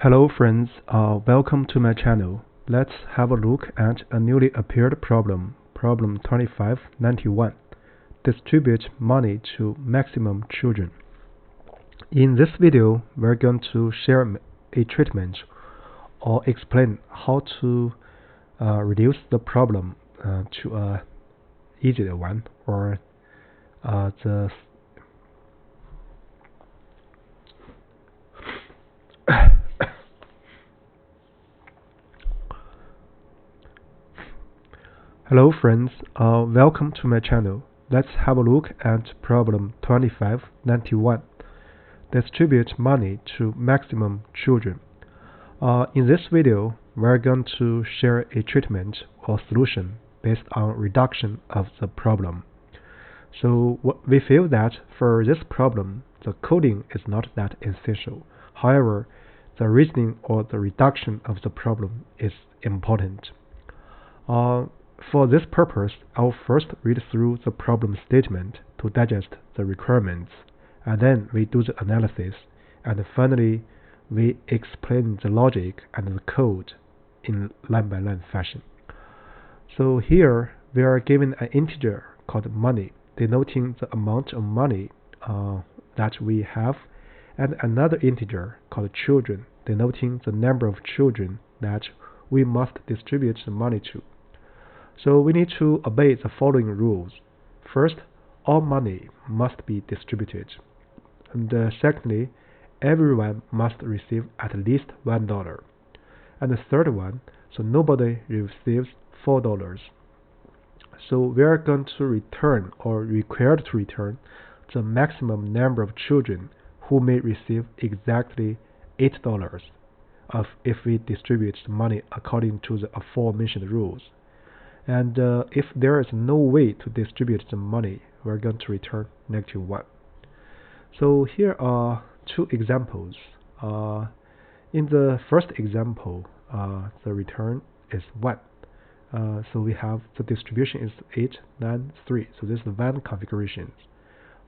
Hello friends, welcome to my channel. Let's have a look at a newly appeared problem, problem 2591. Distribute money to maximum children. In this video, we're going to share a treatment or explain how to reduce the problem to a easier one, or the Hello friends, welcome to my channel. Let's have a look at problem 2591. Distribute money to maximum children. In this video, we're going to share a treatment or solution based on reduction of the problem. So we feel that for this problem, the coding is not that essential. However, the reasoning or the reduction of the problem is important. For this purpose, I'll first read through the problem statement to digest the requirements, and then we do the analysis, and finally we explain the logic and the code in line-by-line fashion. So here we are given an integer called money, denoting the amount of money that we have, and another integer called children, denoting the number of children that we must distribute the money to. So we need to obey the following rules. First, all money must be distributed. And secondly, everyone must receive at least $1. And the third one, so nobody receives $4. So we are going to return, or required to return, the maximum number of children who may receive exactly $8 if we distribute the money according to the aforementioned rules. And if there is no way to distribute the money, we're going to return -1. So here are two examples. In the first example, the return is 1. So we have the distribution is 8, 9, 3. So this is the van configuration.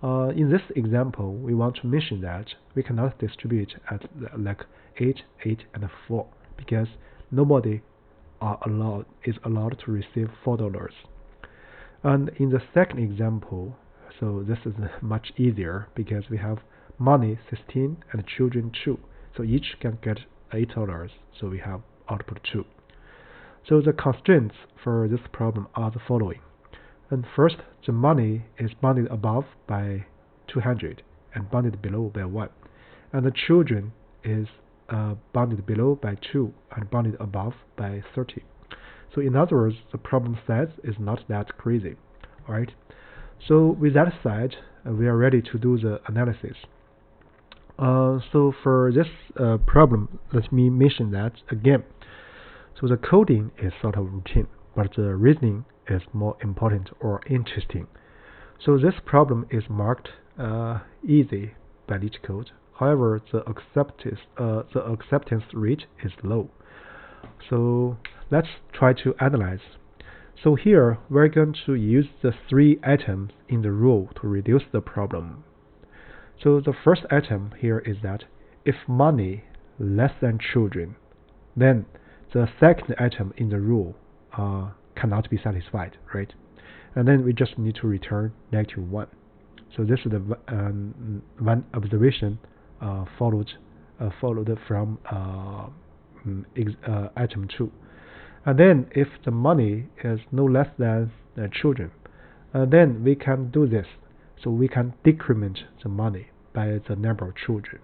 In this example, we want to mention that we cannot distribute at like 8, 8, and 4 because nobody is allowed to receive $4. And in the second example, so this is much easier because we have money 16 and children 2, so each can get $8, so we have output 2. So the constraints for this problem are the following. And first, the money is bounded above by 200 and bounded below by 1, and the children is bounded below by 2 and bounded above by 30. So in other words, the problem size is not that crazy. Alright. So with that said, we are ready to do the analysis. So for this problem, let me mention that again. So the coding is sort of routine, but the reasoning is more important or interesting. So this problem is marked easy by leetcode. However, the acceptance rate is low. So let's try to analyze. So here we're going to use the 3 items in the rule to reduce the problem. So the first item here is that if money less than children, then the second item in the rule cannot be satisfied, right? And then we just need to return -1. So this is the one observation followed from item 2. And then if the money is no less than children, then we can do this. So we can decrement the money by the number of children.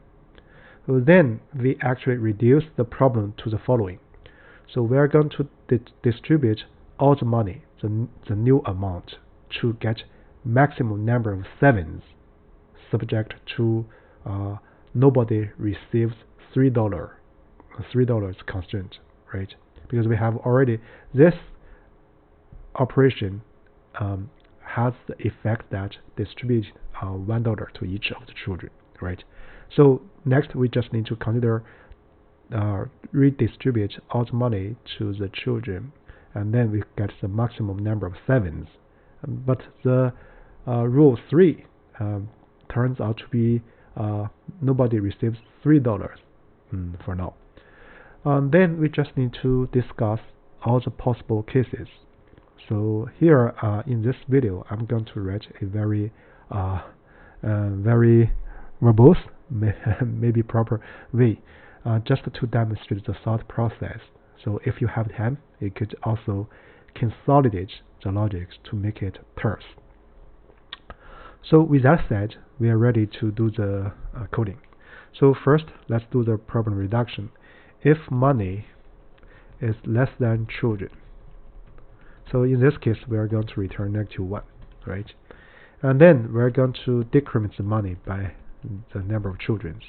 So then we actually reduce the problem to the following. So we are going to distribute all the money, the new amount, to get maximum number of 7s, subject to nobody receives $3 constraint, right? Because we have already this operation has the effect that distributes $1 to each of the children, right? So next we just need to consider redistribute all the money to the children, and then we get the maximum number of 7s. But the rule 3 turns out to be nobody receives $3 for now. Then we just need to discuss all the possible cases. So here in this video, I'm going to write a very robust, maybe proper way, just to demonstrate the thought process. So if you have time, you could also consolidate the logic to make it terse. So with that said, we are ready to do the coding. So first, let's do the problem reduction. If money is less than children, so in this case, we are going to return -1, right? And then we're going to decrement the money by the number of children.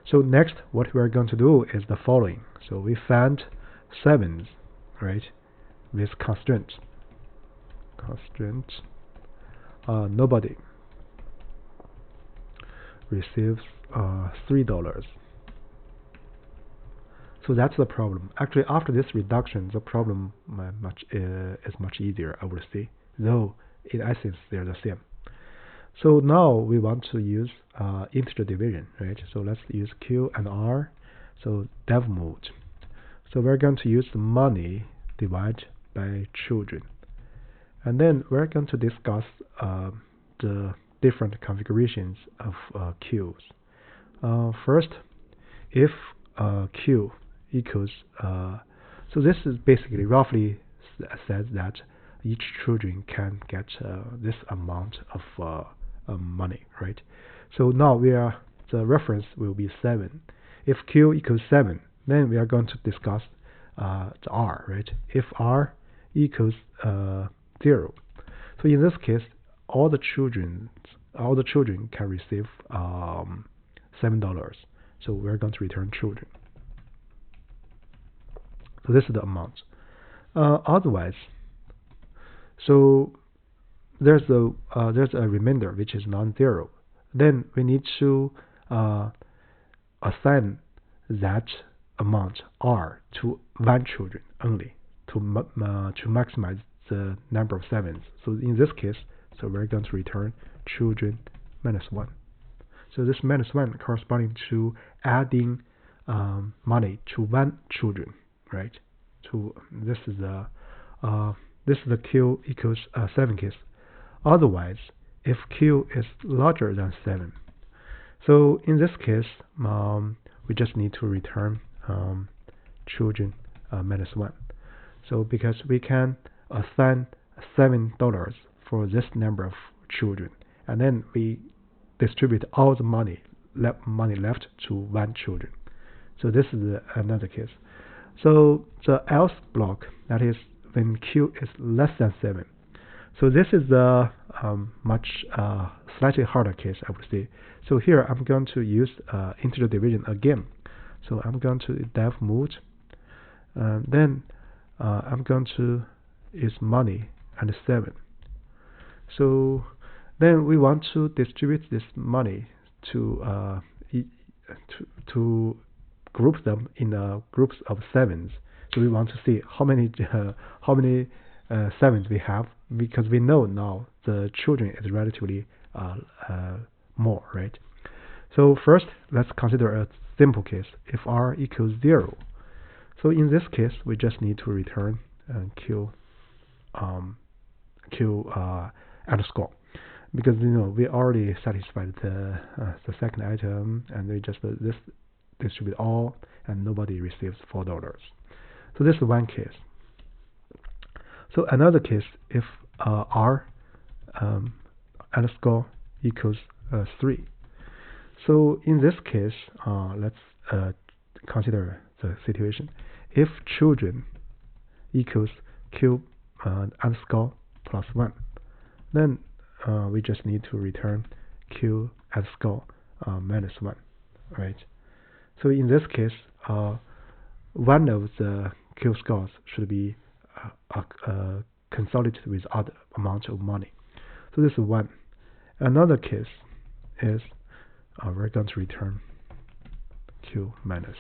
So next, what we are going to do is the following. So we find sevens, right, with constraint. Nobody receives $3. So that's the problem. Actually, after this reduction, the problem is much easier, I would say, though in essence they're the same. So now we want to use integer division, right? So let's use Q and R. So dev mode. So we're going to use the money divided by children, and then we're going to discuss the different configurations of Qs. First, if Q equals, so this is basically roughly says that each children can get this amount of money, right? So now the reference will be 7. If Q equals 7, then we are going to discuss the R, right? If R equals 0, so in this case, all the children can receive $7. So we're going to return children. So this is the amount. Otherwise, so there's a remainder which is non-zero. Then we need to assign that amount R to 1 children only to maximize the number of sevens. So in this case, so we're going to return children -1. So this -1 corresponding to adding money to 1 children, right? This is the Q equals 7 case. Otherwise, if Q is larger than 7, so in this case, we just need to return children -1. So because we can assign $7 for this number of children, and then we distribute all the money left to 1 children. So this is another case. So the else block, that is when Q is less than 7. So this is the much slightly harder case, I would say. So here I'm going to use integer division again. So I'm going to dev mode. Then I'm going to use money and 7. So then we want to distribute this money to group them in groups of sevens. So we want to see how many sevens we have, because we know now the children is relatively more, right? So first, let's consider a simple case. If R equals 0, so in this case, we just need to return Q underscore, because we already satisfied the second item, and we just this distribute all, and nobody receives $4. So this is one case. So another case, if R underscore equals 3. So in this case, let's consider the situation. If children equals Q underscore plus 1, then we just need to return Q underscore -1, right? So in this case, one of the Q scores should be consolidated with other amount of money. So this is one. Another case is we're going to return Q minus.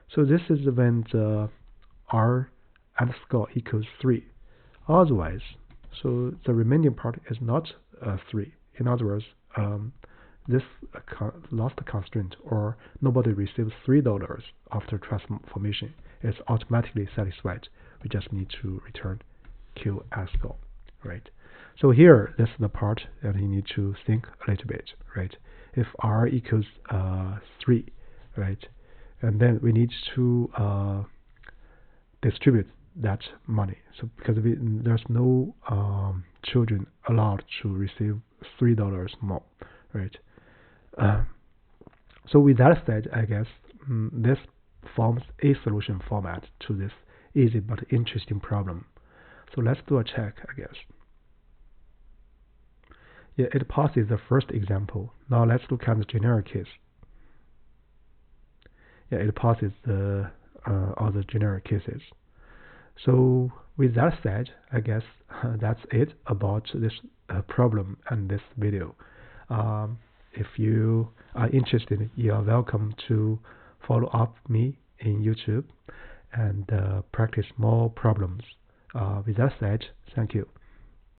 So this is when the R underscore equals 3. Otherwise, so the remaining part is not 3. In other words, this last constraint, or nobody receives $3 after transformation, is automatically satisfied. We just need to return Q as goal, right? So here, this is the part that you need to think a little bit, right? If R equals 3, right, and then we need to distribute that money. So because there's no children allowed to receive $3 more, right? So with that said, I guess this forms a solution format to this easy but interesting problem. So let's do a check, I guess. Yeah, it passes the first example. Now let's look at the generic case. Yeah, it passes the other generic cases. So with that said, I guess that's it about this problem and this video. If you are interested, you are welcome to follow up me in YouTube and practice more problems. With that said, thank you.